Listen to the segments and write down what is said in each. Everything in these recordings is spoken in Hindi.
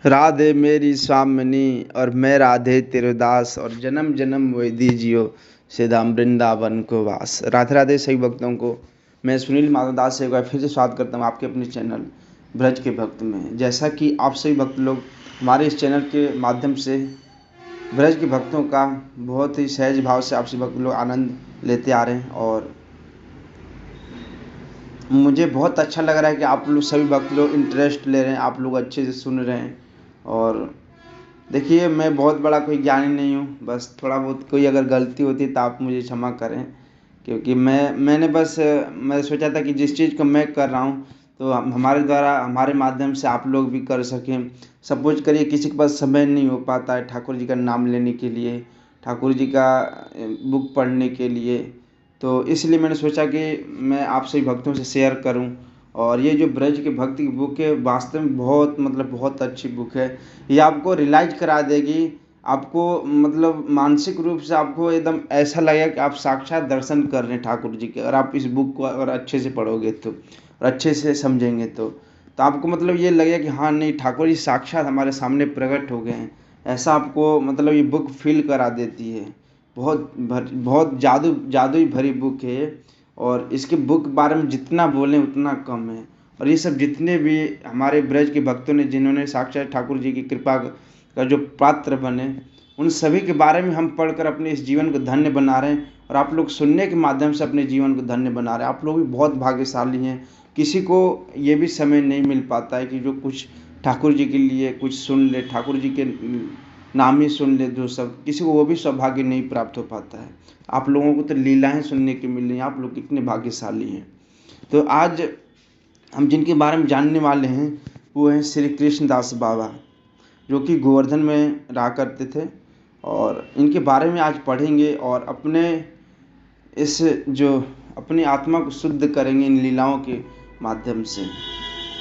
राधे मेरी स्वामिनी और मैं राधे तेरे दास और जन्म जन्म वही दीजियो से धाम वृंदावन को वास। राधे राधे सही भक्तों को मैं सुनील माधव दास एक बार फिर से स्वागत करता हूँ आपके अपने चैनल ब्रज के भक्त में। जैसा कि आप सभी भक्त लोग हमारे इस चैनल के माध्यम से ब्रज के भक्तों का बहुत ही सहज भाव से आप सभी भक्त लोग आनंद लेते आ रहे हैं और मुझे बहुत अच्छा लग रहा है कि आप लोग सभी भक्त लोग इंटरेस्ट ले रहे हैं, आप लोग अच्छे से सुन रहे हैं। और देखिए, मैं बहुत बड़ा कोई ज्ञानी नहीं हूँ, बस थोड़ा बहुत कोई अगर गलती होती है तो आप मुझे क्षमा करें, क्योंकि मैं सोचा था कि जिस चीज़ को मैं कर रहा हूँ तो हमारे द्वारा हमारे माध्यम से आप लोग भी कर सकें। सपोज करिए किसी के पास समय नहीं हो पाता है ठाकुर जी का नाम लेने के लिए, ठाकुर जी का बुक पढ़ने के लिए, तो इसलिए मैंने सोचा कि मैं आप सभी भक्तों से शेयर करूं। और ये जो ब्रज के भक्ति की बुक है वास्तव में बहुत अच्छी बुक है। ये आपको रियलाइज करा देगी, आपको मानसिक रूप से आपको एकदम ऐसा लगेगा कि आप साक्षात दर्शन कर रहे हैं ठाकुर जी के। और आप इस बुक को अगर अच्छे से पढ़ोगे तो और अच्छे से समझेंगे तो आपको ये लगेगा कि हाँ नहीं, ठाकुर जी साक्षात हमारे सामने प्रकट हो गए हैं। ऐसा आपको ये बुक फील करा देती है। बहुत जादुई भरी बुक है ये। और इसके बुक बारे में जितना बोलें उतना कम है। और ये सब जितने भी हमारे ब्रज के भक्तों ने जिन्होंने साक्षात ठाकुर जी की कृपा का जो पात्र बने, उन सभी के बारे में हम पढ़कर अपने इस जीवन को धन्य बना रहे हैं। और आप लोग सुनने के माध्यम से अपने जीवन को धन्य बना रहे हैं। आप लोग भी बहुत भाग्यशाली हैं। किसी को ये भी समय नहीं मिल पाता है कि जो कुछ ठाकुर जी के लिए कुछ सुन ले, ठाकुर जी के नाम ही सुन ले, जो सब किसी को वो भी सौभाग्य नहीं प्राप्त हो पाता है। आप लोगों को तो लीलाएं सुनने की मिल रही हैं, आप लोग कितने भाग्यशाली हैं। तो आज हम जिनके बारे में जानने वाले हैं वो हैं श्री कृष्णदास बाबा, जो कि गोवर्धन में रहा करते थे। और इनके बारे में आज पढ़ेंगे और अपनी आत्मा को शुद्ध करेंगे इन लीलाओं के माध्यम से।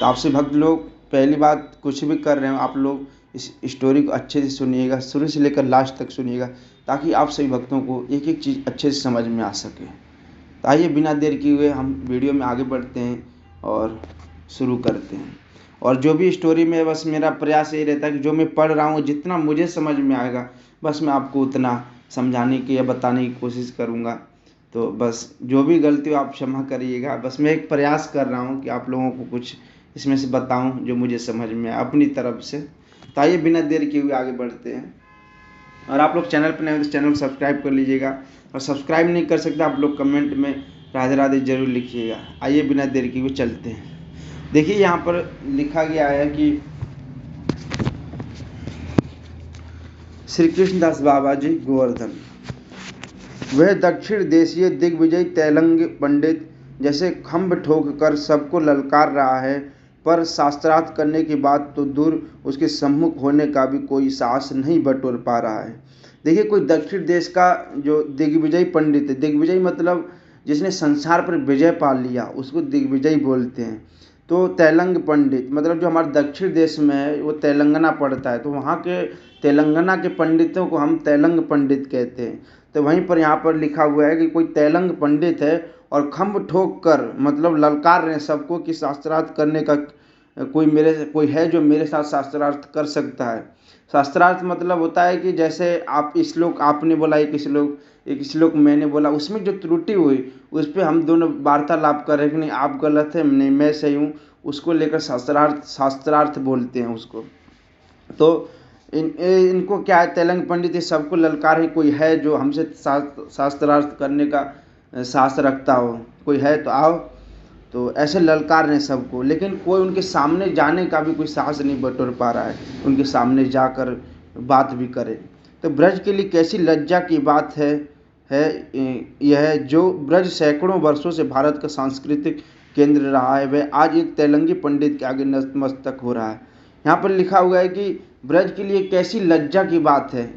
तो आपसे भक्त लोग, पहली बात, कुछ भी कर रहे हो आप लोग इस स्टोरी को अच्छे से सुनिएगा, शुरू से लेकर लास्ट तक सुनिएगा, ताकि आप सभी भक्तों को एक एक चीज़ अच्छे से समझ में आ सके। तो आइए बिना देर किए हुए हम वीडियो में आगे बढ़ते हैं और शुरू करते हैं। और जो भी स्टोरी में, बस मेरा प्रयास यही रहता है कि जो मैं पढ़ रहा हूँ जितना मुझे समझ में आएगा बस मैं आपको उतना समझाने की या बताने की कोशिश करूँगा। तो बस जो भी गलती हो आप क्षमा करिएगा। बस मैं एक प्रयास कर रहा हूँ कि आप लोगों को कुछ इसमें से बताऊँ जो मुझे समझ में आए अपनी तरफ से। तो आइए बिना देर किए हुए आगे बढ़ते हैं। और आप लोग चैनल पर नए हो तो चैनल को सब्सक्राइब कर लीजिएगा, और सब्सक्राइब नहीं कर सकते आप लोग कमेंट में राधे राधे जरूर लिखिएगा। आइए बिना देर किए हुए चलते हैं। देखिए, यहाँ पर लिखा गया है कि श्री कृष्णदास बाबा जी गोवर्धन, वह दक्षिण देशीय दिग्विजय तैलंग पंडित जैसे खम्भ ठोक कर सबको ललकार रहा है, पर शास्त्रार्थ करने की बात तो दूर, उसके सम्मुख होने का भी कोई साहस नहीं बटोर पा रहा है। देखिए, कोई दक्षिण देश का जो दिग्विजय पंडित है, दिग्विजय मतलब जिसने संसार पर विजय पा लिया उसको दिग्विजय बोलते हैं। तो तैलंग पंडित मतलब जो हमारे दक्षिण देश में है वो तेलंगाना पड़ता है, तो वहाँ के तेलंगाना के पंडितों को हम तैलंग पंडित कहते हैं। तो वहीं पर यहाँ पर लिखा हुआ है कि कोई तैलंग पंडित है और खम्भ ठोक कर मतलब ललकार रहे हैं सबको कि शास्त्रार्थ करने का कोई है जो मेरे साथ शास्त्रार्थ कर सकता है। शास्त्रार्थ मतलब होता है कि जैसे आप श्लोक आपने बोला, एक श्लोक मैंने बोला, उसमें जो त्रुटि हुई उस पर हम दोनों वार्तालाप कर रहे हैं कि नहीं आप गलत है, नहीं मैं सही हूँ, उसको लेकर शास्त्रार्थ बोलते हैं उसको। तो इनको क्या है, तेलंग पंडित सबको ललकार है, कोई है जो हमसे शास्त्रार्थ करने का साहस रखता हो, कोई है तो आओ। तो ऐसे ललकार रहे सबको, लेकिन कोई उनके सामने जाने का भी कोई साहस नहीं बटोर पा रहा है, उनके सामने जाकर बात भी करे। तो ब्रज के लिए कैसी लज्जा की बात है यह जो ब्रज सैकड़ों वर्षों से भारत का सांस्कृतिक केंद्र रहा है, वह आज एक तेलंगी पंडित के आगे नतमस्तक हो रहा है। यहाँ पर लिखा हुआ है कि ब्रज के लिए कैसी लज्जा की बात है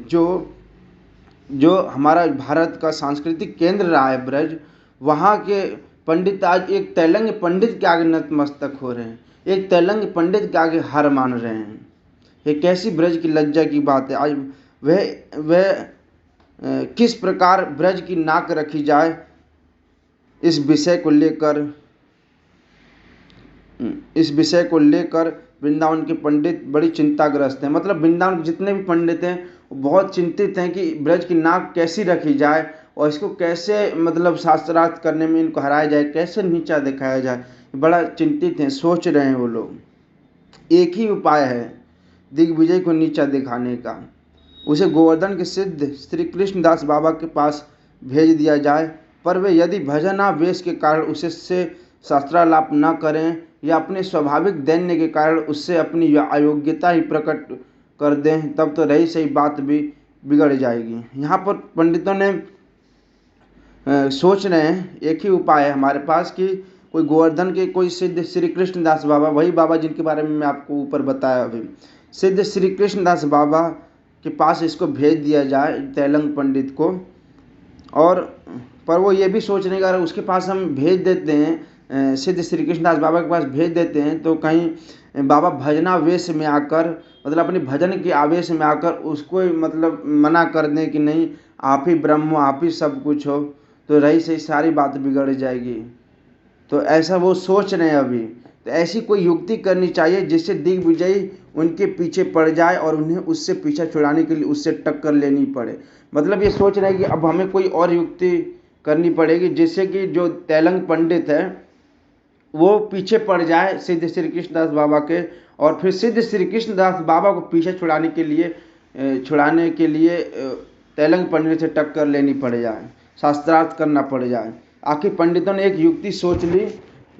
जो हमारा भारत का सांस्कृतिक केंद्र रहा है ब्रज, वहाँ के पंडित आज एक तेलंग पंडित के आगे नतमस्तक हो रहे हैं, एक तेलंग पंडित के आगे हार मान रहे हैं। ये कैसी ब्रज की लज्जा की बात है। आज वह किस प्रकार ब्रज की नाक रखी जाए, इस विषय को लेकर वृंदावन के पंडित बड़ी चिंताग्रस्त हैं। मतलब वृंदावन के जितने भी पंडित हैं वो बहुत चिंतित हैं कि ब्रज की नाक कैसी रखी जाए और इसको कैसे मतलब शास्त्रार्थ करने में इनको हराया जाए, कैसे नीचा दिखाया जाए, बड़ा चिंतित हैं, सोच रहे हैं वो लोग। एक ही उपाय है दिग्विजय को नीचा दिखाने का, उसे गोवर्धन के सिद्ध श्री कृष्णदास बाबा के पास भेज दिया जाए, पर वे यदि भजनावेश के कारण उससे शास्त्रालाप न करें या अपने स्वाभाविक दैन्य के कारण उससे अपनी अयोग्यता ही प्रकट कर दें, तब तो रही सही बात भी बिगड़ जाएगी। यहाँ पर पंडितों ने सोच रहे हैं, एक ही उपाय है हमारे पास कि कोई गोवर्धन के कोई सिद्ध श्री कृष्णदास बाबा, वही बाबा जिनके बारे में मैं आपको ऊपर बताया अभी, सिद्ध श्री कृष्णदास बाबा के पास इसको भेज दिया जाए तैलंग पंडित को। और पर वो ये भी सोच रहे हैं कि अगर उसके पास हम भेज देते हैं, सिद्ध श्री कृष्णदास बाबा के पास भेज देते हैं, तो कहीं बाबा भजनावेश में आकर मतलब अपने भजन के आवेश में आकर उसको मतलब मना कर दें कि नहीं आप ही ब्रह्म हो, आप ही सब कुछ हो, तो रही सही सारी बात बिगड़ जाएगी। तो ऐसा वो सोच रहे हैं अभी। तो ऐसी कोई युक्ति करनी चाहिए जिससे दिग्विजय उनके पीछे पड़ जाए और उन्हें उससे पीछा छुड़ाने के लिए उससे टक्कर लेनी पड़े। मतलब ये सोच रहे हैं कि अब हमें कोई और युक्ति करनी पड़ेगी जिससे कि जो तैलंग पंडित है वो पीछे पड़ जाए सिद्ध श्री कृष्णदास बाबा के, और फिर सिद्ध श्री कृष्णदास बाबा को पीछे छुड़ाने के लिए तैलंग पंडित से टक्कर लेनी पड़ जाए, शास्त्रार्थ करना पड़ जाए। आखिर पंडितों ने एक युक्ति सोच ली।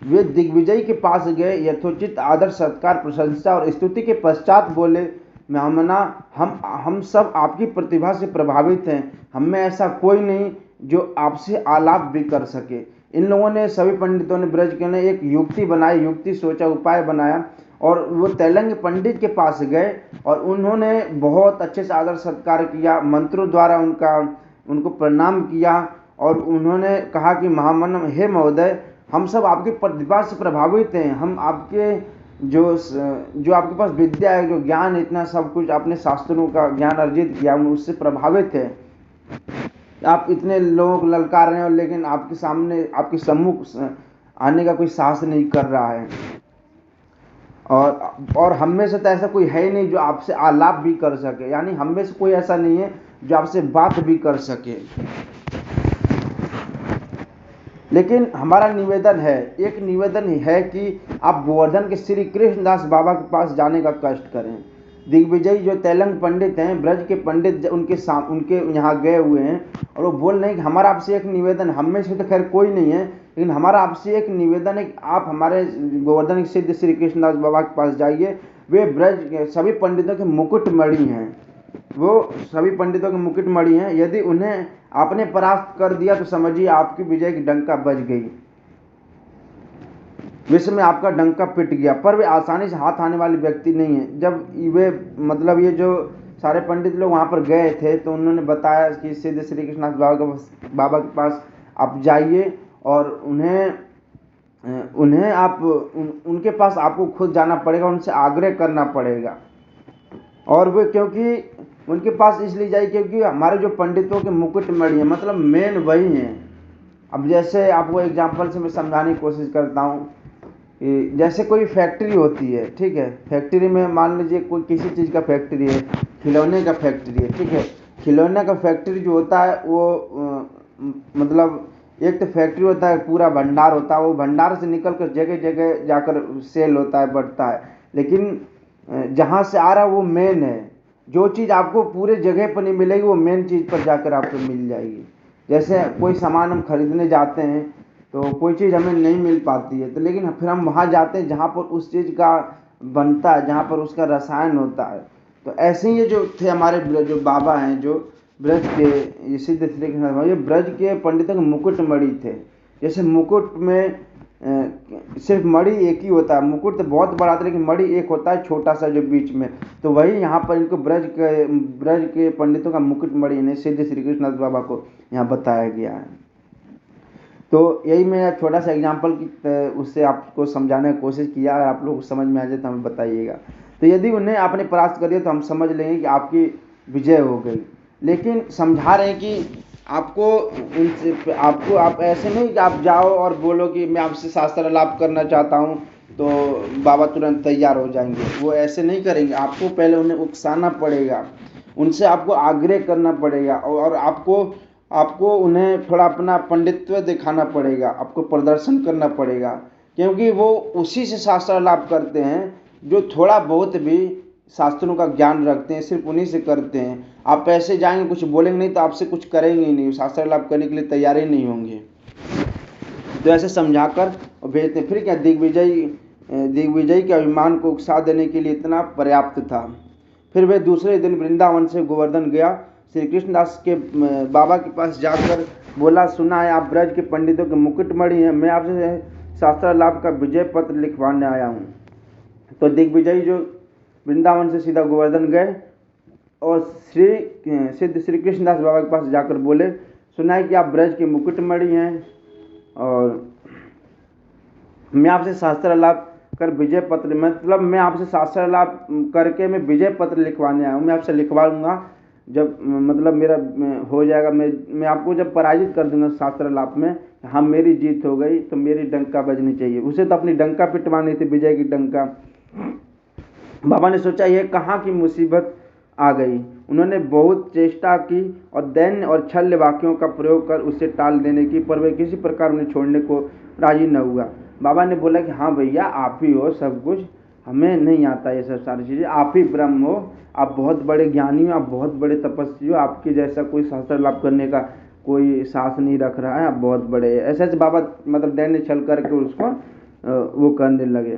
वे दिग्विजय के पास गए, यथोचित आदर सत्कार प्रशंसा और स्तुति के पश्चात बोले, मेहमना हम सब आपकी प्रतिभा से प्रभावित हैं, हमें ऐसा कोई नहीं जो आपसे आलाप भी कर सके। इन लोगों ने, सभी पंडितों ने ब्रज के ने एक युक्ति बनाई, युक्ति सोचा, उपाय बनाया और वो तैलंग पंडित के पास गए और उन्होंने बहुत अच्छे से आदर सत्कार किया, मंत्रों द्वारा उनको प्रणाम किया और उन्होंने कहा कि महामना, हे महोदय, हम सब आपकी प्रतिभा से प्रभावित हैं, हम आपके जो आपके पास विद्या है, जो ज्ञान, इतना सब कुछ आपने शास्त्रों का ज्ञान अर्जित किया, हम उससे प्रभावित हैं। आप इतने लोगों को ललकार रहे हो लेकिन आपके सामने, आपके सम्मुख आने का कोई साहस नहीं कर रहा है, और हम में से तो ऐसा कोई है ही नहीं जो आपसे आलाप भी कर सके, यानी हम में से कोई ऐसा नहीं है जो आपसे बात भी कर सके। लेकिन हमारा निवेदन है, एक निवेदन है कि आप गोवर्धन के श्री कृष्णदास बाबा के पास जाने का कष्ट करें। दिग्विजय जो तैलंग पंडित हैं, ब्रज के पंडित उनके यहाँ गए हुए हैं और वो बोल रहे हैं कि हमारा आपसे एक निवेदन, हम में से तो खैर कोई नहीं है लेकिन हमारा आपसे एक निवेदन है कि आप हमारे गोवर्धन के सिद्ध श्री कृष्णदास बाबा के पास जाइए। वे ब्रज के सभी पंडितों के मुकुटमणि हैं, वो सभी पंडितों के मुकुटमणि हैं। यदि उन्हें आपने परास्त कर दिया तो समझिए आपकी विजय की डंका बज गई, विश्व में आपका डंका पिट गया। पर वे आसानी से हाथ आने वाले व्यक्ति नहीं है। जब वे मतलब ये जो सारे पंडित लोग वहाँ पर गए थे तो उन्होंने बताया कि सिद्ध श्री कृष्णदास बाबा के पास आप जाइए और उन्हें आप उनके पास आपको खुद जाना पड़ेगा, उनसे आग्रह करना पड़ेगा। और वे क्योंकि उनके पास इसलिए जाइए क्योंकि हमारे जो पंडितों के मुकुटमणि हैं, मतलब मेन वही हैं। अब जैसे आपको एग्जाम्पल से मैं समझाने की कोशिश करता हूँ, जैसे कोई फैक्ट्री होती है, ठीक है, फैक्ट्री में मान लीजिए कोई किसी चीज़ का फैक्ट्री है, खिलौने का फैक्ट्री है, ठीक है, खिलौने का फैक्ट्री जो होता है वो मतलब एक तो फैक्ट्री होता है, पूरा भंडार होता है, वो भंडार से निकल कर जगह जगह जाकर सेल होता है, बढ़ता है। लेकिन जहाँ से आ रहा है वो मेन है, जो चीज़ आपको पूरे जगह पर नहीं मिलेगी वो मेन चीज़ पर जाकर आपको मिल जाएगी। जैसे कोई सामान हम खरीदने जाते हैं तो कोई चीज़ हमें नहीं मिल पाती है, तो लेकिन फिर हम वहाँ जाते हैं जहाँ पर उस चीज़ का बनता है, जहाँ पर उसका रसायन होता है। तो ऐसे ही ये जो थे हमारे जो बाबा हैं, जो ब्रज के ये सिद्ध श्री कृष्ण, ये ब्रज के पंडितों के मुकुटमणि थे। जैसे मुकुट में सिर्फ मणि एक ही होता है, मुकुट तो बहुत बड़ा था लेकिन मणि एक होता है छोटा सा जो बीच में, तो वही यहाँ पर इनको ब्रज के पंडितों का मुकुटमणि ने सिद्ध श्री कृष्णदास बाबा को यहाँ बताया गया है। तो यही मैं छोटा सा एग्जाम्पल की उससे आपको समझाने की कोशिश किया, और आप लोग समझ में आ जाए तो हमें बताइएगा। तो यदि उन्हें आपने परास्त कर दिया तो हम समझ लेंगे कि आपकी विजय हो गई। लेकिन समझा रहे हैं कि आप ऐसे नहीं कि आप जाओ और बोलो कि मैं आपसे शास्त्र लाभ करना चाहता हूँ, तो बाबा तुरंत तैयार हो जाएंगे। वो ऐसे नहीं करेंगे, आपको पहले उन्हें उकसाना पड़ेगा, उनसे आपको आग्रह करना पड़ेगा और आपको आपको उन्हें थोड़ा अपना पंडित्व दिखाना पड़ेगा, आपको प्रदर्शन करना पड़ेगा, क्योंकि वो उसी से शास्त्र लाभ करते हैं जो थोड़ा बहुत भी शास्त्रों का ज्ञान रखते हैं, सिर्फ उन्हीं से करते हैं। आप ऐसे जाएंगे कुछ बोलेंगे नहीं तो आपसे कुछ करेंगे ही नहीं, शास्त्र लाभ करने के लिए तैयार ही नहीं होंगे। तो ऐसे समझाकर भेजते। फिर क्या, दिग्विजय के अभिमान को उकसा देने के लिए इतना पर्याप्त था। फिर वे दूसरे दिन वृंदावन से गोवर्धन गया। श्री कृष्णदास के बाबा के पास जाकर बोला, सुना है आप ब्रज के पंडितों के मुकुटमणि हैं, मैं आपसे शास्त्र लाभ का विजय पत्र लिखवाने आया हूँ। तो दिग्विजय जो वृंदावन से सीधा गोवर्धन गए और सिद्ध श्री कृष्णदास बाबा के पास जाकर बोले, सुना है कि आप ब्रज के मुकुटमणि हैं और मैं आपसे शास्त्र लाभ कर विजय पत्र, मतलब मैं आपसे शास्त्र लाभ करके मैं विजय पत्र लिखवाने आया हूँ। मैं आपसे लिखवाऊंगा जब मतलब मेरा हो जाएगा, मैं आपको जब पराजित कर दूंगा शास्त्र लाभ में, हाँ मेरी जीत हो गई तो मेरी डंका बजनी चाहिए। उसे तो अपनी डंका पिटवानी थी, विजय की डंका। बाबा ने सोचा ये कहाँ की मुसीबत आ गई। उन्होंने बहुत चेष्टा की और दैन्य और छल्य वाक्यों का प्रयोग कर उसे टाल देने की, पर वे किसी प्रकार उन्हें छोड़ने को राजी न हुआ। बाबा ने बोला कि हाँ भैया आप ही हो सब कुछ, हमें नहीं आता ये सब सारी चीज़ें, आप ही ब्रह्म हो, आप बहुत बड़े ज्ञानी हो, आप बहुत बड़े तपस्वी हो, आपके जैसा कोई शास्त्र लाभ करने का कोई साहस नहीं रख रहा है, आप बहुत बड़े। ऐसे ऐसे बाबा मतलब दैन्य छल करके उसको वो करने लगे।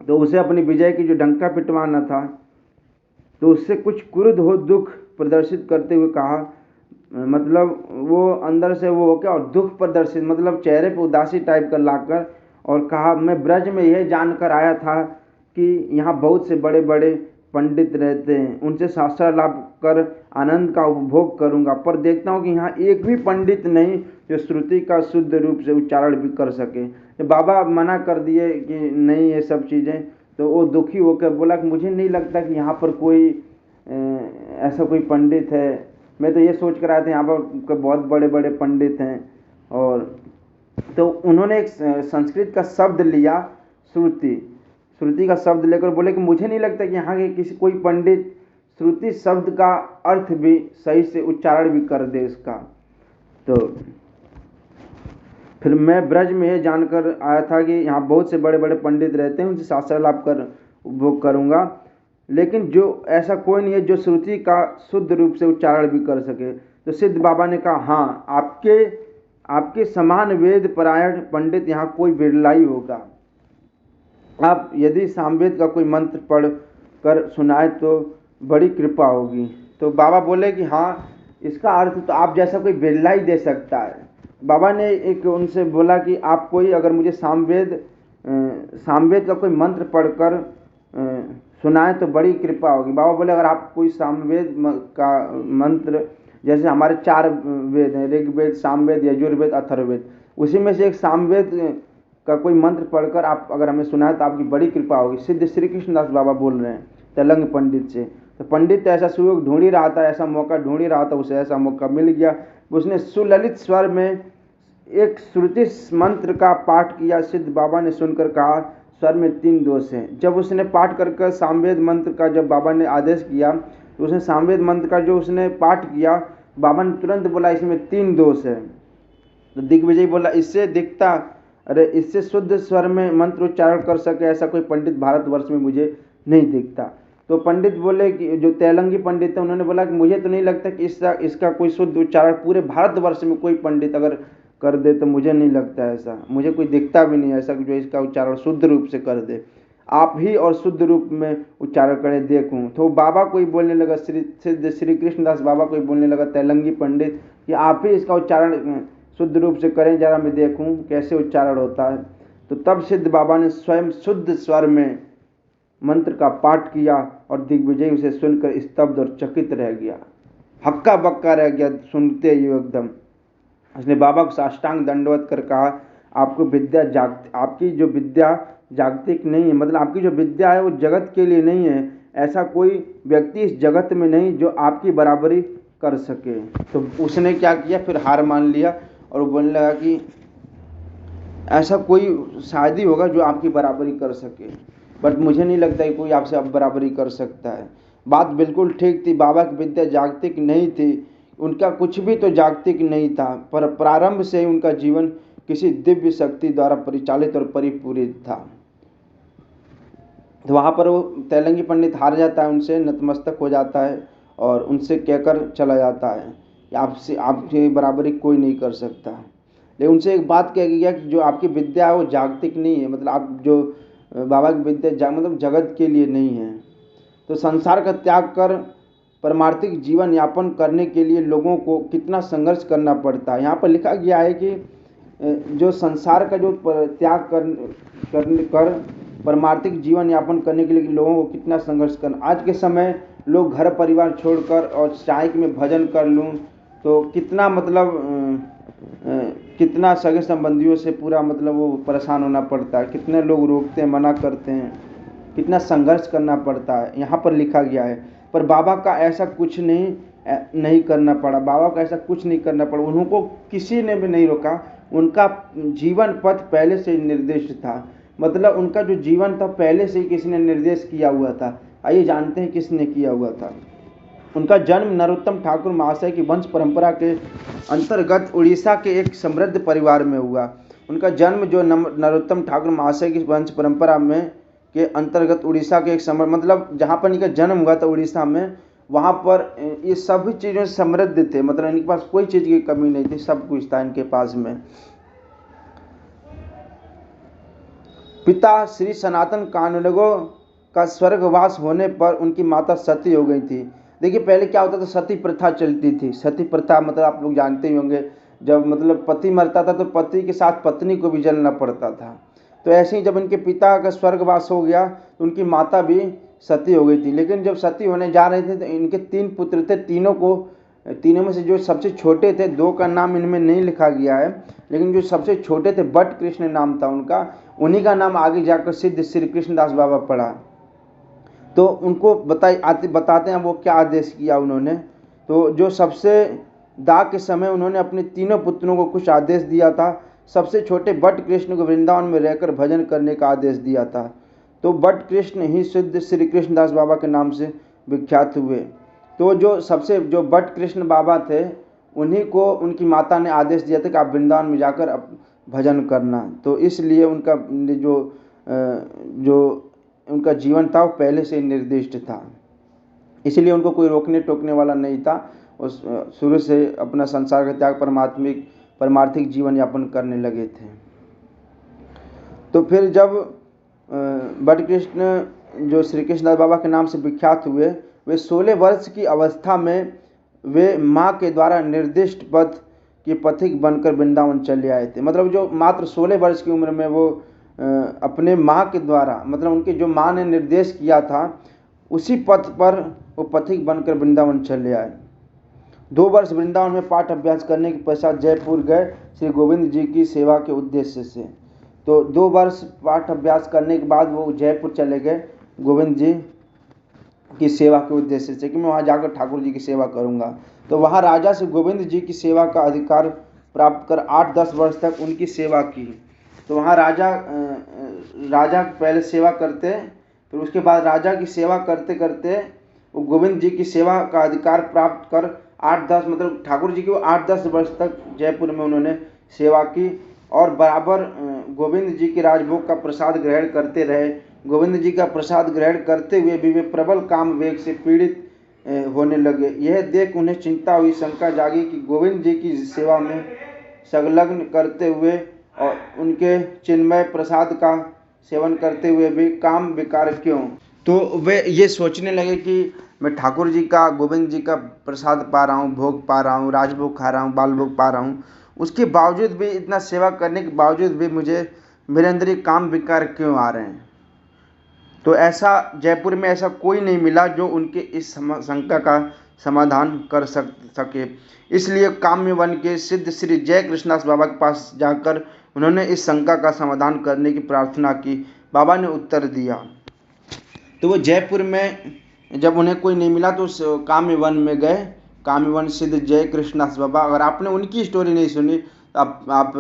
तो उसे अपनी विजय की जो डंका पिटवाना था, तो उससे कुछ क्रुद्ध हो दुख प्रदर्शित करते हुए कहा, मतलब वो अंदर से वो क्या और दुख प्रदर्शित, मतलब चेहरे पे उदासी टाइप का लाकर, और कहा मैं ब्रज में यह जानकर आया था कि यहाँ बहुत से बड़े बड़े पंडित रहते हैं, उनसे शास्त्र लाभ कर आनंद का उपभोग करूँगा, पर देखता हूँ कि यहाँ एक भी पंडित नहीं जो श्रुति का शुद्ध रूप से उच्चारण भी कर सके। जब बाबा मना कर दिए कि नहीं ये सब चीज़ें, तो वो दुखी होकर बोला कि मुझे नहीं लगता कि यहाँ पर कोई ऐसा कोई पंडित है, मैं तो ये सोच कर आया था यहाँ पर बहुत बड़े बड़े पंडित हैं। और तो उन्होंने एक संस्कृत का शब्द लिया, श्रुति का शब्द लेकर बोले कि मुझे नहीं लगता कि यहाँ के किसी कोई पंडित श्रुति शब्द का अर्थ भी सही से उच्चारण भी कर दे इसका। तो फिर मैं ब्रज में ये जानकर आया था कि यहाँ बहुत से बड़े बड़े पंडित रहते हैं, उनसे शास्त्र लाभ कर उपभोग करूँगा, लेकिन जो ऐसा कोई नहीं है जो श्रुति का शुद्ध रूप से उच्चारण भी कर सके। तो सिद्ध बाबा ने कहा, हाँ आपके समान वेद परायण पंडित यहाँ कोई बिरला ही होगा। आप यदि सामवेद का कोई मंत्र पढ़ कर सुनाए तो बड़ी कृपा होगी। तो बाबा बोले कि हाँ इसका अर्थ तो आप जैसा कोई बिरला ही दे सकता है। बाबा ने एक उनसे बोला कि आप कोई अगर मुझे सामवेद का कोई मंत्र पढ़कर सुनाए तो बड़ी कृपा होगी। बाबा बोले अगर आप कोई सामवेद का मंत्र, जैसे हमारे 4 वेद हैं, ऋग्वेद, सामवेद, यजुर्वेद, अथर्ववेद, उसी में से एक सामवेद का कोई मंत्र पढ़कर आप अगर हमें सुनाए तो आपकी बड़ी कृपा होगी। सिद्ध श्री कृष्णदास बाबा बोल रहे हैं तेलंग पंडित से। तो पंडित ऐसा सुयोग ढूंढ ही रहा था, ऐसा मौका ढूंढ ही रहा था, उसे ऐसा मौका मिल गया। उसने सुललित स्वर में एक श्रुति मंत्र का पाठ किया। सिद्ध बाबा ने सुनकर कहा स्वर में 3 दोष हैं। जब उसने पाठ करके सामवेद मंत्र का जब बाबा ने आदेश किया तो उसने सामवेद मंत्र का जो उसने पाठ किया, बाबा ने तुरंत बोला इसमें 3 दोष है। तो दिग्विजय बोला इससे शुद्ध स्वर में मंत्र उच्चारण कर सके ऐसा कोई पंडित भारतवर्ष में मुझे नहीं दिखता। तो पंडित बोले कि जो तेलंगी पंडित है, उन्होंने बोला कि मुझे तो नहीं लगता कि इसका कोई शुद्ध उच्चारण पूरे भारतवर्ष में कोई पंडित अगर कर दे तो मुझे नहीं लगता ऐसा, मुझे कोई दिखता भी नहीं ऐसा जो इसका उच्चारण शुद्ध रूप से कर दे। आप ही और शुद्ध रूप में उच्चारण करें देखूं। तो बाबा कोई बोलने लगा, सिद्ध श्री कृष्णदास बाबा कोई बोलने लगा तेलंगी पंडित कि आप ही इसका उच्चारण शुद्ध रूप से करें, जरा मैं देखूं कैसे उच्चारण होता है। तो तब सिद्ध बाबा ने स्वयं शुद्ध स्वर में मंत्र का पाठ किया और दिग्विजय उसे सुनकर स्तब्ध और चकित रह गया, हक्का बक्का रह गया सुनते ही एकदम। उसने बाबा को साष्टांग दंडवत कर कहा आपकी जो विद्या जागतिक नहीं है, मतलब आपकी जो विद्या है वो जगत के लिए नहीं है, ऐसा कोई व्यक्ति इस जगत में नहीं जो आपकी बराबरी कर सके। तो उसने क्या किया, फिर हार मान लिया और वो बोलने लगा कि ऐसा कोई शायद ही होगा जो आपकी बराबरी कर सके, बट मुझे नहीं लगता कि कोई आपसे अब बराबरी कर सकता है। बात बिल्कुल ठीक थी, बाबा की विद्या जागतिक नहीं थी, उनका कुछ भी तो जागतिक नहीं था, पर प्रारंभ से ही उनका जीवन किसी दिव्य शक्ति द्वारा परिचालित और परिपूरित था। तो वहाँ पर वो तेलंगी पंडित हार जाता है, उनसे नतमस्तक हो जाता है और उनसे कहकर चला जाता है कि आपसे आपकी बराबरी कोई नहीं कर सकता। लेकिन उनसे एक बात कह गया कि जो आपकी विद्या है वो जागतिक नहीं है, मतलब आप जो बाबा की विद्या मतलब जगत के लिए नहीं है। तो संसार का त्याग कर परमार्थिक जीवन यापन करने के लिए लोगों को कितना संघर्ष करना पड़ता है। यहाँ पर लिखा गया है कि जो संसार का जो त्याग कर परमार्थिक जीवन यापन करने के लिए लोगों को कितना संघर्ष करना। आज के समय लोग घर परिवार छोड़कर और चाहे कि मैं भजन कर लूँ तो कितना मतलब कितना सगे संबंधियों से पूरा मतलब वो परेशान होना पड़ता है, कितने लोग रोकते हैं, मना करते हैं, कितना संघर्ष करना पड़ता है, यहाँ पर लिखा गया है। पर बाबा का ऐसा कुछ नहीं करना पड़ा, बाबा का ऐसा कुछ नहीं करना पड़ा, उनको किसी ने भी नहीं रोका। उनका जीवन पथ पहले से निर्दिष्ट था, मतलब उनका जो जीवन था पहले से ही किसी ने निर्देश किया हुआ था। आइए जानते हैं किसने किया हुआ था। उनका जन्म नरोत्तम ठाकुर महाशय की वंश परंपरा के अंतर्गत उड़ीसा के एक समृद्ध परिवार में हुआ। उनका जन्म जो नरोत्तम ठाकुर महाशय की वंश परंपरा में के अंतर्गत उड़ीसा के एक मतलब जहाँ पर इनका जन्म हुआ था उड़ीसा में, वहाँ पर ये सभी चीज़ों से समृद्ध थे, मतलब इनके पास कोई चीज़ की कमी नहीं थी, सब कुछ था इनके पास में। पिता श्री सनातन कानूनगो का स्वर्गवास होने पर उनकी माता सती हो गई थी। देखिए पहले क्या होता था, सती प्रथा चलती थी। सती प्रथा मतलब आप लोग जानते ही होंगे, जब मतलब पति मरता था तो पति के साथ पत्नी को भी जलना पड़ता था। तो ऐसे ही जब इनके पिता का स्वर्गवास हो गया तो उनकी माता भी सती हो गई थी। लेकिन जब सती होने जा रहे थे तो इनके 3 पुत्र थे, तीनों में से जो सबसे छोटे थे, 2 का नाम इनमें नहीं लिखा गया है, लेकिन जो सबसे छोटे थे बट कृष्ण नाम था उनका, उन्हीं का नाम आगे जाकर सिद्ध श्री कृष्णदास बाबा पड़ा। तो उनको बताते हैं वो क्या आदेश किया उन्होंने। तो जो सबसे दाह के समय उन्होंने अपने तीनों पुत्रों को कुछ आदेश दिया था। सबसे छोटे बट कृष्ण को वृंदावन में रहकर भजन करने का आदेश दिया था। तो बट कृष्ण ही सिद्ध श्री कृष्णदास बाबा के नाम से विख्यात हुए। तो जो बट कृष्ण बाबा थे उन्हीं को उनकी माता ने आदेश दिया था कि आप वृंदावन में जाकर भजन करना। तो इसलिए उनका जो उनका जीवन था वो पहले से निर्दिष्ट था, इसलिए उनको कोई रोकने टोकने वाला नहीं था। उस शुरू से अपना संसार का त्याग परमार्थिक जीवन यापन करने लगे थे। तो फिर जब बट कृष्ण जो श्री कृष्णदास बाबा के नाम से विख्यात हुए, वे 16 वर्ष की अवस्था में वे माँ के द्वारा निर्दिष्ट पथ के पथिक बनकर वृंदावन चले आए थे। मतलब जो मात्र 16 वर्ष की उम्र में वो अपने माँ के द्वारा, मतलब उनके जो माँ ने निर्देश किया था उसी पथ पर वो पथिक बनकर वृंदावन चले आए। 2 वर्ष वृंदावन में पाठ अभ्यास करने के पश्चात जयपुर गए श्री गोविंद जी की सेवा के उद्देश्य से। तो 2 वर्ष पाठ अभ्यास करने के बाद वो जयपुर चले गए गोविंद जी की सेवा के उद्देश्य से कि मैं वहाँ जाकर ठाकुर जी की सेवा करूँगा। तो वहाँ राजा से गोविंद जी की सेवा का अधिकार प्राप्त कर 8-10 वर्ष तक उनकी सेवा की। तो वहाँ राजा पहले सेवा करते, फिर उसके बाद राजा की सेवा करते करते वो गोविंद जी की सेवा का अधिकार प्राप्त कर 8-10 मतलब ठाकुर जी की 8-10 वर्ष तक जयपुर में उन्होंने सेवा की और बराबर गोविंद जी के राजभोग का प्रसाद ग्रहण करते रहे। गोविंद जी का प्रसाद ग्रहण करते हुए भी वे प्रबल काम वेग से पीड़ित होने लगे। यह देख उन्हें चिंता हुई, शंका जागी कि गोविंद जी की सेवा में संलग्न करते हुए और उनके चिन्मय प्रसाद का सेवन करते हुए भी काम विकार क्यों। तो वे ये सोचने लगे कि मैं ठाकुर जी का, गोविंद जी का प्रसाद पा रहा हूँ, भोग पा रहा हूँ, राजभोग खा रहा हूँ, बाल भोग पा रहा हूँ, उसके बावजूद भी, इतना सेवा करने के बावजूद भी मुझे मेरे अंदर ये काम विकार क्यों आ रहे हैं। तो ऐसा जयपुर में ऐसा कोई नहीं मिला जो उनके इस शंका का समाधान कर सके। इसलिए काम्य वन के सिद्ध श्री जय कृष्णदास बाबा के पास जाकर उन्होंने इस शंका का समाधान करने की प्रार्थना की। बाबा ने उत्तर दिया। तो वो जयपुर में जब उन्हें कोई नहीं मिला तो उस काम्य वन में गए। काम्य वन सिद्ध जय कृष्णदास बाबा, अगर आपने उनकी स्टोरी नहीं सुनी तो आप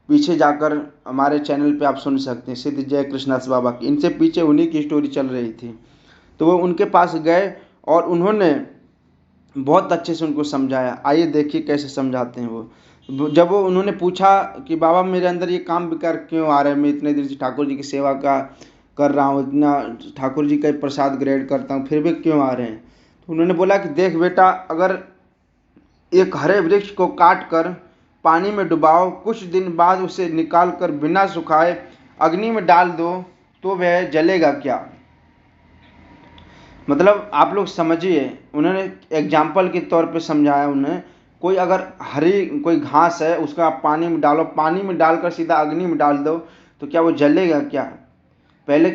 पीछे जाकर हमारे चैनल पे आप सुन सकते हैं, सिद्ध जय कृष्णदास बाबा की। इनसे पीछे उन्हीं की स्टोरी चल रही थी। तो वो उनके पास गए और उन्होंने बहुत अच्छे से उनको समझाया। आइए देखिए कैसे समझाते हैं वो। जब वो उन्होंने पूछा कि बाबा मेरे अंदर ये काम विकार क्यों आ रहा है, मैं इतने दिन से ठाकुर जी की सेवा का कर रहा हूँ, इतना ठाकुर जी का प्रसाद ग्रहण करता हूँ, फिर भी क्यों आ रहे हैं। तो उन्होंने बोला कि देख बेटा, अगर एक हरे वृक्ष को काट कर पानी में डुबाओ, कुछ दिन बाद उसे निकाल कर बिना सुखाए अग्नि में डाल दो, तो वह जलेगा क्या। मतलब आप लोग समझिए, उन्होंने एग्जाम्पल के तौर पे समझाया। उन्हें कोई अगर हरी कोई घास है, उसका आप पानी में डालो, पानी में डालकर सीधा अग्नि में डाल दो, तो क्या वो जलेगा क्या। पहले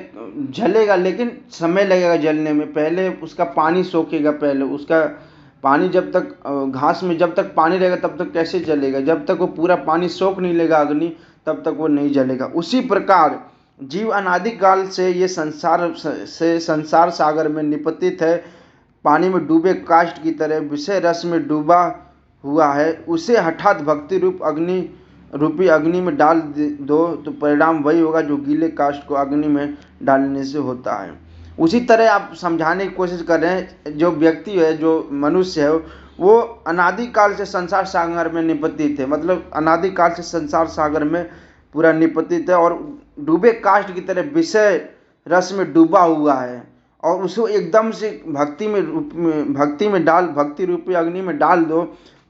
जलेगा, लेकिन समय लगेगा जलने में। पहले उसका पानी सोखेगा, पहले उसका पानी जब तक घास में जब तक पानी रहेगा तब तक कैसे जलेगा। जब तक वो पूरा पानी सोख नहीं लेगा अग्नि, तब तक वो नहीं जलेगा। उसी प्रकार जीव अनादि काल से ये संसार सागर में निपतित है, पानी में डूबे काष्ठ की तरह विषय रस में डूबा हुआ है। उसे हठात भक्ति रूपी अग्नि में डाल दो, तो परिणाम वही होगा जो गीले काष्ठ को अग्नि में डालने से होता है। उसी तरह आप समझाने की कोशिश कर रहे हैं, जो व्यक्ति है, जो मनुष्य है, वो अनादिकाल से संसार सागर में निपतित है। मतलब अनादिकाल से संसार सागर में पूरा निपतित है और डूबे काष्ठ की तरह विषय रस में डूबा हुआ है। और उसको एकदम से भक्ति रूपी अग्नि में डाल दो,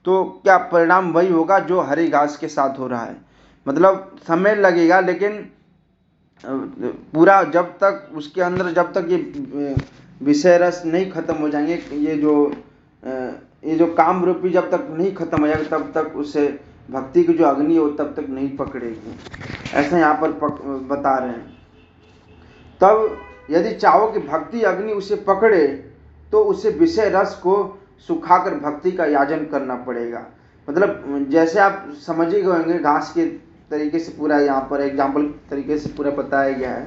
तो क्या परिणाम वही होगा जो हरी घास के साथ हो रहा है। मतलब समय लगेगा, लेकिन पूरा जब तक उसके अंदर जब तक ये विषय रस नहीं खत्म हो जाएंगे, ये जो काम रूपी जब तक नहीं खत्म हो जाएगा, तब तक उसे भक्ति की जो अग्नि हो तब तक नहीं पकड़ेगी। ऐसा यहाँ पर बता रहे हैं। तब यदि चाहो कि भक्ति अग्नि उसे पकड़े, तो उसे विषय रस को सुखाकर भक्ति का याजन करना पड़ेगा। मतलब जैसे आप समझ ही गए होंगे, घास के तरीके से पूरा यहाँ पर एग्जाम्पल तरीके से पूरा बताया गया है।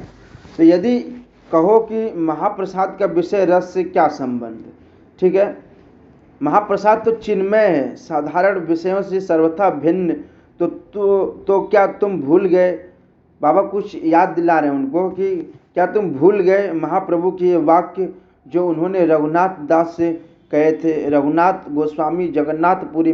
तो यदि कहो कि महाप्रसाद का विषय रस से क्या संबंध, ठीक है, महाप्रसाद तो चिन्मय है, साधारण विषयों से सर्वथा भिन्न। तो क्या तुम भूल गए, बाबा कुछ याद दिला रहे हैं उनको, कि क्या तुम भूल गए महाप्रभु के ये वाक्य जो उन्होंने रघुनाथ दास से कहे थे। रघुनाथ गोस्वामी जगन्नाथपुरी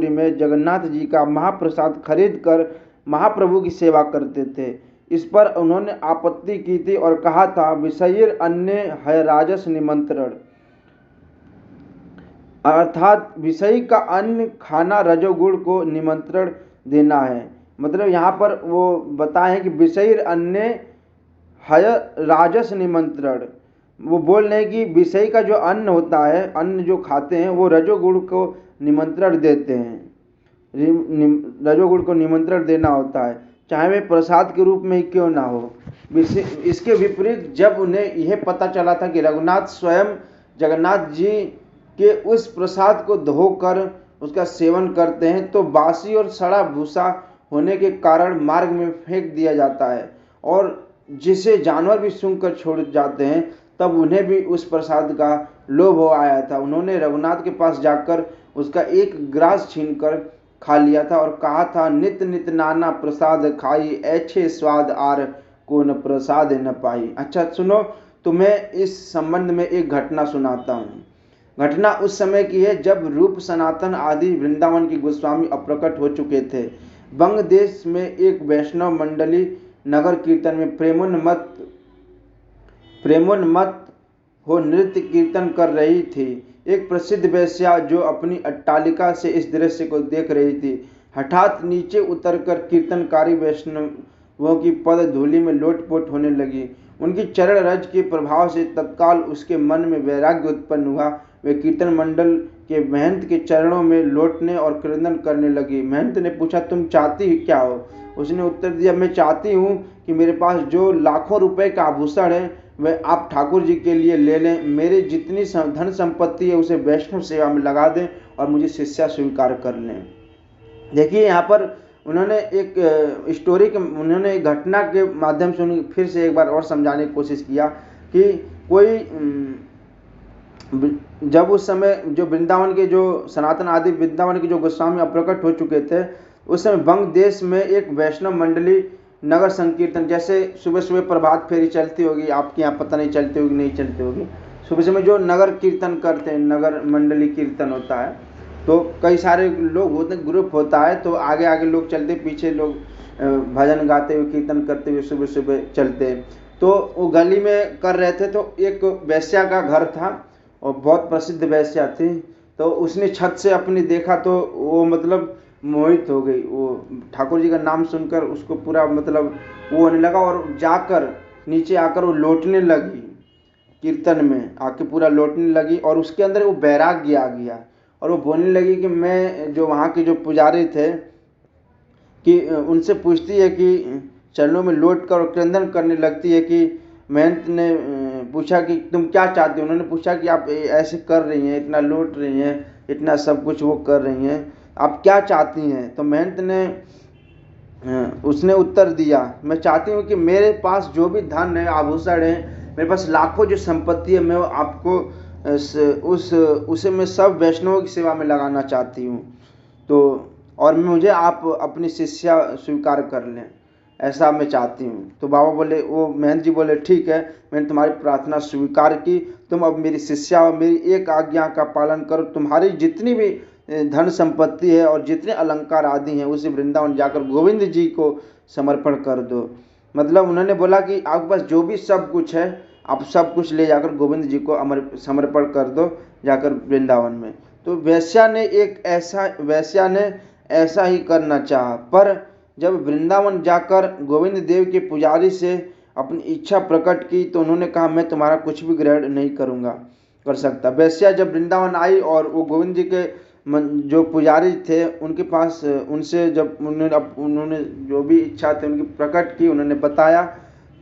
में जगन्नाथ जी का महाप्रसाद खरीद कर महाप्रभु की सेवा करते थे। इस पर उन्होंने आपत्ति की थी और कहा था, विषयिर अन्य है राजस निमंत्रण, अर्थात विषय का अन्न खाना रजोगुण को निमंत्रण देना है। मतलब यहाँ पर वो बताएं कि विषय अन्य है राजस निमंत्रण, वो बोल रहे हैं कि विषय का जो अन्न होता है, अन्न जो खाते हैं, वो रजोगुण को निमंत्रण देते हैं। रजोगुण को निमंत्रण देना होता है, चाहे वे प्रसाद के रूप में ही क्यों ना हो। इसके विपरीत जब उन्हें यह पता चला था कि रघुनाथ स्वयं जगन्नाथ जी के उस प्रसाद को धोकर उसका सेवन करते हैं, तो बासी और सड़ा भूसा होने के कारण मार्ग में फेंक दिया जाता है और जिसे जानवर भी सूंघकर छोड़ जाते हैं, तब उन्हें भी उस प्रसाद का लोभ हो आया था। उन्होंने रघुनाथ के पास जाकर उसका एक ग्रास छीनकर खा लिया था और कहा था, नित नित नाना प्रसाद खाई, ऐछे स्वाद आर को न प्रसाद न पाई। अच्छा सुनो, तुम्हें इस संबंध में एक घटना सुनाता हूँ। घटना उस समय की है जब रूप सनातन आदि वृंदावन की गोस्वामी अप्रकट हो चुके थे। बंग देश में एक वैष्णव मंडली नगर कीर्तन में प्रेमोन्मत्त हो नृत्य कीर्तन कर रही थी। एक प्रसिद्ध वेश्या जो अपनी अट्टालिका से इस दृश्य को देख रही थी, हठात नीचे उतरकर कीर्तनकारी वैष्णवों की पद धूलि में लोटपोट होने लगी। उनकी चरण रज के प्रभाव से तत्काल उसके मन में वैराग्य उत्पन्न हुआ। वे कीर्तन मंडल के महंत के चरणों में लौटने और क्रंदन करने लगी। महंत ने पूछा, तुम चाहती क्या हो? उसने उत्तर दिया, मैं चाहती हूँ कि मेरे पास जो लाखों रुपए का आभूषण है वह आप ठाकुर जी के लिए ले लें। मेरी जितनी धन संपत्ति है उसे वैष्णव सेवा में लगा दें और मुझे शिष्या स्वीकार कर लें। देखिए यहाँ पर उन्होंने एक घटना के माध्यम से फिर से एक बार और समझाने की कोशिश किया कि कोई जब उस समय जो वृंदावन के जो सनातन आदि वृंदावन के जो गोस्वामी अप्रकट हो चुके थे, उस समय बंग देश में एक वैष्णव मंडली नगर संकीर्तन, जैसे सुबह सुबह प्रभात फेरी चलती होगी, आपके यहाँ पता नहीं चलती होगी नहीं चलती होगी, सुबह सुबह जो नगर कीर्तन करते हैं, नगर मंडली कीर्तन होता है, तो कई सारे लोग होते हैं, ग्रुप होता है, तो आगे आगे लोग चलते, पीछे लोग भजन गाते हुए कीर्तन करते हुए सुबह सुबह चलते। तो वो गली में कर रहे थे, तो एक वैश्या का घर था और बहुत प्रसिद्ध वैश्या थी, तो उसने छत से अपनी देखा तो वो मतलब मोहित हो गई। वो ठाकुर जी का नाम सुनकर उसको पूरा मतलब वो होने लगा, और जाकर नीचे आकर वो लौटने लगी, कीर्तन में आके पूरा लौटने लगी, और उसके अंदर वो वैराग्य आ गया, और वो बोलने लगी कि मैं जो वहाँ के जो पुजारी थे कि उनसे पूछती है कि चरणों में लौट कर क्रंदन करने लगती है कि महंत ने पूछा कि तुम क्या चाहते हो। उन्होंने पूछा कि आप ऐसे कर रही हैं, इतना लौट रही हैं, इतना सब कुछ वो कर रही हैं, आप क्या चाहती हैं। तो महंत ने उसने उत्तर दिया, मैं चाहती हूँ कि मेरे पास जो भी धन है, आभूषण है, मेरे पास लाखों जो संपत्ति है, मैं आपको उसे मैं सब वैष्णवों की सेवा में लगाना चाहती हूँ, तो और मुझे आप अपनी शिष्या स्वीकार कर लें, ऐसा मैं चाहती हूँ। तो बाबा बोले, वो महंत जी बोले, ठीक है, मैंने तुम्हारी प्रार्थना स्वीकार की, तुम अब मेरी शिष्या और मेरी एक आज्ञा का पालन करो, तुम्हारी जितनी भी धन संपत्ति है और जितने अलंकार आदि हैं उसे वृंदावन जाकर गोविंद जी को समर्पण कर दो। मतलब उन्होंने बोला कि आपके पास जो भी सब कुछ है, आप सब कुछ ले जाकर गोविंद जी को समर्पण कर दो जाकर वृंदावन में। तो वैश्या ने ऐसा ही करना चाहा, पर जब वृंदावन जाकर गोविंद देव के पुजारी से अपनी इच्छा प्रकट की, तो उन्होंने कहा, मैं तुम्हारा कुछ भी ग्रहण नहीं कर सकता। वैश्या जब वृंदावन आई और वो गोविंद जी के जो पुजारी थे उनके पास, उनसे जब उन्होंने जो भी इच्छा थे उनकी प्रकट की, उन्होंने बताया,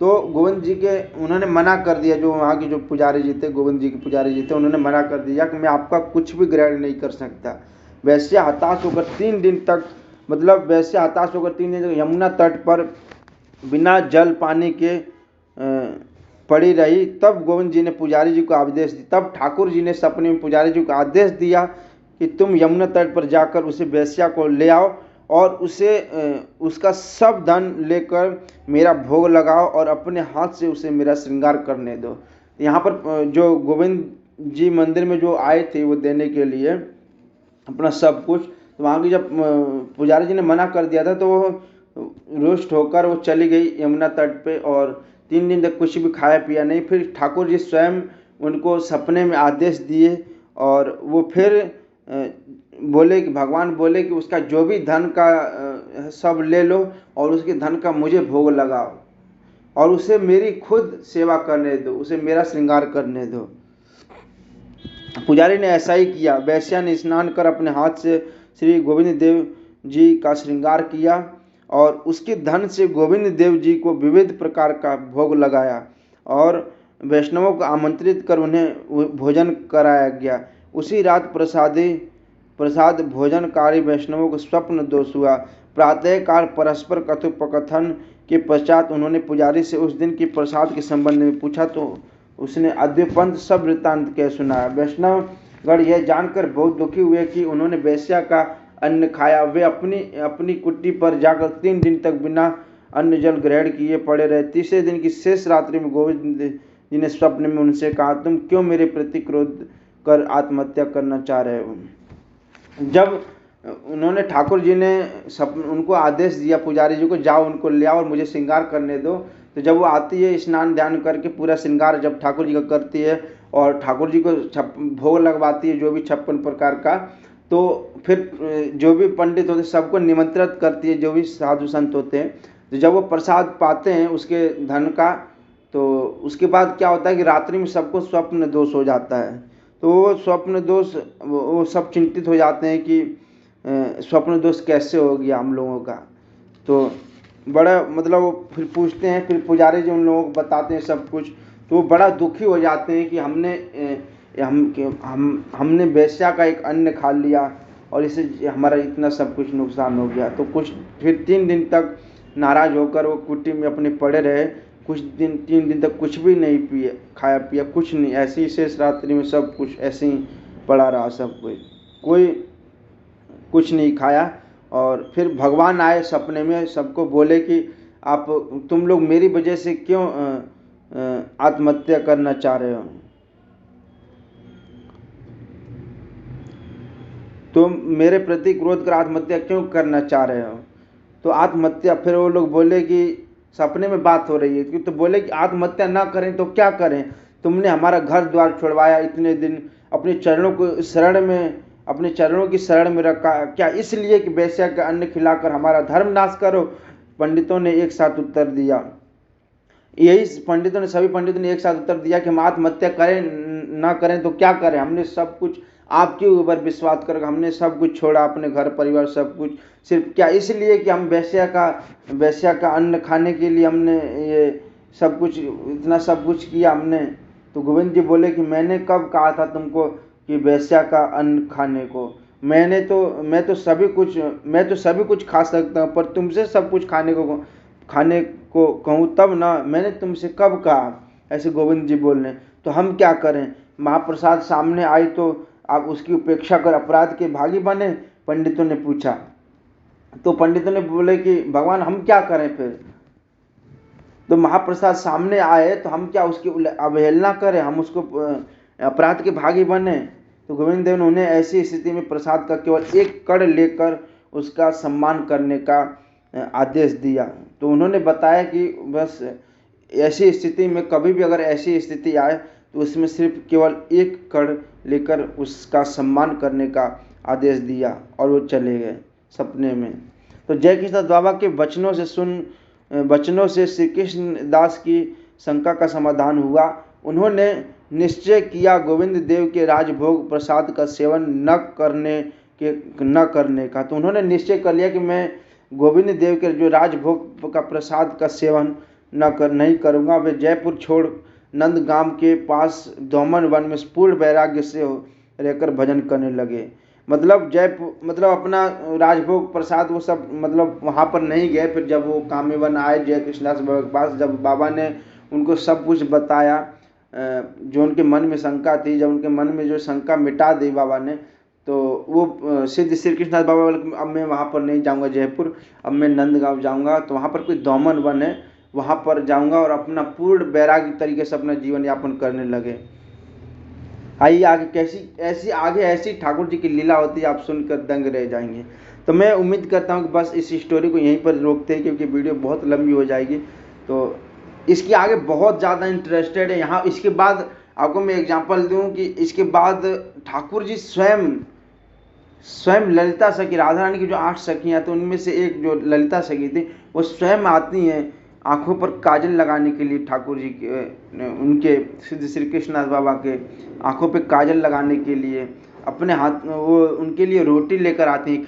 तो गोविंद जी के उन्होंने मना कर दिया। जो वहाँ के जो पुजारी जी थे, गोविंद जी के पुजारी जी थे, उन्होंने मना कर दिया कि मैं आपका कुछ भी ग्रहण नहीं कर सकता। वैश्या हताश होकर 3 दिन तक यमुना तट पर बिना जल पानी के पड़ी रही। तब गोविंद जी ने पुजारी जी को आदेश दिया, तब ठाकुर जी ने सपने में पुजारी जी को आदेश दिया कि तुम यमुना तट पर जाकर उसे वैश्या को ले आओ और उसका सब धन लेकर मेरा भोग लगाओ और अपने हाथ से उसे मेरा श्रृंगार करने दो। यहाँ पर जो गोविंद जी मंदिर में जो आए थे वो देने के लिए अपना सब कुछ, तो वहाँ की जब पुजारी जी ने मना कर दिया था, तो वो रुष्ट होकर वो चली गई यमुना तट पे, और 3 दिन तक कुछ भी खाया पिया नहीं। फिर ठाकुर जी स्वयं उनको सपने में आदेश दिए, और वो फिर बोले कि भगवान बोले कि उसका जो भी धन का सब ले लो और उसके धन का मुझे भोग लगाओ और उसे मेरी खुद सेवा करने दो, उसे मेरा श्रृंगार करने दो। पुजारी ने ऐसा ही किया। वैश्या ने स्नान कर अपने हाथ से श्री गोविंद देव जी का श्रृंगार किया और उसके धन से गोविंद देव जी को विविध प्रकार का भोग लगाया और वैष्णवों को आमंत्रित कर उन्हें भोजन कराया गया। उसी रात प्रसाद भोजनकारी वैष्णवों को स्वप्न दोष हुआ। प्रातःकाल परस्पर कथोपकथन के पश्चात उन्होंने पुजारी से उस दिन के प्रसाद के संबंध में पूछा, तो उसने अद्वैपंत सब वृत्तांत कह सुनाया। वैष्णवगण यह जानकर बहुत दुखी हुए कि उन्होंने वैश्या का अन्न खाया। वे अपनी कुटी पर जाकर 3 दिन तक बिना अन्न जल ग्रहण किए पड़े रहे। तीसरे दिन की शेष रात्रि में गोविंद जी ने स्वप्न में उनसे कहा, तुम क्यों मेरे प्रति क्रोध कर आत्महत्या करना चाह रहे हो। जब उन्होंने ठाकुर जी ने उनको आदेश दिया पुजारी जी को, जाओ उनको ले आओ और मुझे श्रृंगार करने दो, तो जब वो आती है स्नान ध्यान करके पूरा श्रृंगार जब ठाकुर जी का करती है और ठाकुर जी को भोग लगवाती है जो भी 56 प्रकार का, तो फिर जो भी पंडित होते सबको निमंत्रित करती है, जो भी साधु संत होते हैं। तो जब वो प्रसाद पाते हैं उसके धन का, तो उसके बाद क्या होता है कि रात्रि में सबको स्वप्न दोष हो जाता है। तो वो स्वप्न दोष, वो सब चिंतित हो जाते हैं कि स्वप्न दोष कैसे हो गया हम लोगों का। तो बड़ा मतलब वो फिर पूछते हैं, फिर पुजारी जी उन लोगों को बताते हैं सब कुछ, तो वो बड़ा दुखी हो जाते हैं कि हमने वैश्या का एक अन्न खा लिया और इससे हमारा इतना सब कुछ नुकसान हो गया। तो कुछ फिर 3 दिन तक नाराज होकर वो कुटी में अपने पड़े रहे। कुछ दिन 3 दिन तक कुछ भी नहीं पिया, खाया पिया कुछ नहीं, ऐसे ही शेष रात्रि में सब कुछ ऐसे ही पड़ा रहा, सब कोई कुछ नहीं खाया। और फिर भगवान आए सपने में, सबको बोले कि आप तुम लोग मेरी वजह से क्यों आत्महत्या करना चाह रहे हो, तुम मेरे प्रति क्रोध कर आत्महत्या क्यों करना चाह रहे हो। तो आत्महत्या, फिर वो लोग बोले कि सपने में बात हो रही है, तो बोले कि आत्महत्या ना करें तो क्या करें, तुमने हमारा घर द्वार छोड़वाया, इतने दिन अपने चरणों की शरण में रखा, क्या इसलिए कि वेश्या का अन्न खिलाकर हमारा धर्म नाश करो। पंडितों ने एक साथ उत्तर दिया, सभी पंडितों ने एक साथ उत्तर दिया कि हम आत्महत्या करें ना करें तो क्या करें, हमने सब कुछ आपके ऊपर विश्वास कर, हमने सब कुछ छोड़ा, अपने घर परिवार सब कुछ, सिर्फ क्या इसलिए कि हम वेश्या का अन्न खाने के लिए हमने ये सब कुछ, इतना सब कुछ किया हमने। तो गोविंद जी बोले कि मैंने कब कहा था तुमको कि वेश्या का अन्न खाने को, मैं तो सभी कुछ खा सकता हूँ, पर तुमसे सब कुछ खाने को कहूँ तब ना, मैंने तुमसे कब कहा, ऐसे गोविंद जी बोल रहे। तो हम क्या करें। महाप्रसाद सामने आई तो आप उसकी उपेक्षा कर अपराध के भागी बने, पंडितों ने पूछा। तो पंडितों ने बोले कि भगवान हम क्या करें फिर। तो महाप्रसाद सामने आए तो हम क्या उसकी अवहेलना करें, हम उसको अपराध के भागी बने। तो गोविंद देव ने उन्हें ऐसी स्थिति में प्रसाद का केवल एक कण लेकर उसका सम्मान करने का आदेश दिया। तो उन्होंने बताया कि बस ऐसी स्थिति में कभी भी अगर ऐसी स्थिति आए तो उसमें सिर्फ केवल एक कण लेकर उसका सम्मान करने का आदेश दिया और वो चले गए सपने में। तो जय कृष्ण बाबा के वचनों से श्री कृष्ण दास की शंका का समाधान हुआ। उन्होंने निश्चय किया गोविंद देव के राजभोग प्रसाद का सेवन न करने का। तो उन्होंने निश्चय कर लिया कि मैं गोविंद देव के जो राजभोग का प्रसाद का सेवन नहीं करूँगा। वे जयपुर छोड़ नंदगांव के पास दोमन वन में पूर्ण वैराग्य से रहकर भजन करने लगे। मतलब अपना राजभोग प्रसाद वो सब वहाँ पर नहीं गए। फिर जब वो कामेवन आए जय कृष्णदास बाबा के पास, जब बाबा ने उनको सब कुछ बताया जो उनके मन में शंका थी, जब उनके मन में जो शंका मिटा दी बाबा ने, तो वो सिद्ध श्री कृष्णदास बाबा बोले अब मैं वहाँ पर नहीं जाऊँगा जयपुर, अब मैं नंदगांव जाऊँगा। तो वहाँ पर कोई दोमन वन है, वहाँ पर जाऊँगा और अपना पूर्ण वैराग्य तरीके से अपना जीवन यापन करने लगे। आइए आगे ऐसी ठाकुर जी की लीला होती है, आप सुनकर दंग रह जाएंगे। तो मैं उम्मीद करता हूँ कि बस इस स्टोरी को यहीं पर रोकते हैं, क्योंकि वीडियो बहुत लंबी हो जाएगी। तो इसके आगे बहुत ज़्यादा इंटरेस्टेड है यहाँ। इसके बाद आपको मैं एग्जांपल दूँ कि इसके बाद ठाकुर जी स्वयं ललिता सखी, राधा रानी की जो 8 सखियाँ तो उनमें से एक जो ललिता सखी थी वो स्वयं आती हैं आँखों पर काजल लगाने के लिए। ठाकुर जी के उनके सिद्ध श्री कृष्णदास बाबा के आँखों पे काजल लगाने के लिए अपने हाथ वो उनके लिए रोटी लेकर आती हैं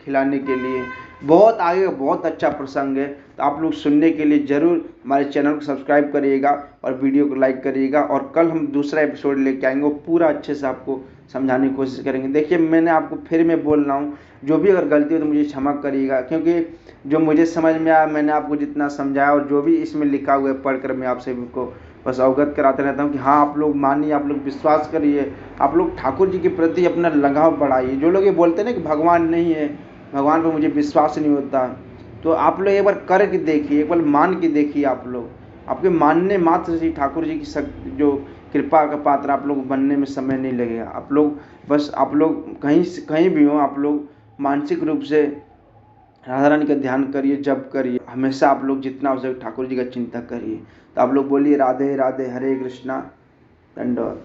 खिलाने के लिए। बहुत आगे बहुत अच्छा प्रसंग है। तो आप लोग सुनने के लिए ज़रूर हमारे चैनल को सब्सक्राइब करिएगा और वीडियो को लाइक करिएगा। और कल हम दूसरा एपिसोड लेके आएंगे, वो पूरा अच्छे से आपको समझाने की कोशिश करेंगे। देखिए मैंने आपको फिर मैं बोल रहा हूँ, जो भी अगर गलती हो तो मुझे क्षमा करिएगा, क्योंकि जो मुझे समझ में आया मैंने आपको जितना समझाया, और जो भी इसमें लिखा हुआ है पढ़कर मैं आप सभी को बस अवगत कराते रहता हूँ कि हाँ आप लोग मानिए, आप लोग विश्वास करिए, आप लोग ठाकुर जी के प्रति अपना लगाव बढ़ाइए। जो लोग ये बोलते हैं ना कि भगवान नहीं है, भगवान पर मुझे विश्वास नहीं होता, तो आप लोग एक बार करके देखिए, एक बार मान के देखिए। आप लोग आपके मानने मात्र से ठाकुर जी की जो कृपा का पात्र आप लोग बनने में समय नहीं लगेगा। आप लोग कहीं भी हो, आप लोग मानसिक रूप से राधा रानी का ध्यान करिए, जप करिए, हमेशा आप लोग जितना हो सके ठाकुर जी का चिंता करिए। तो आप लोग बोलिए राधे राधे, हरे कृष्णा, दंडवत।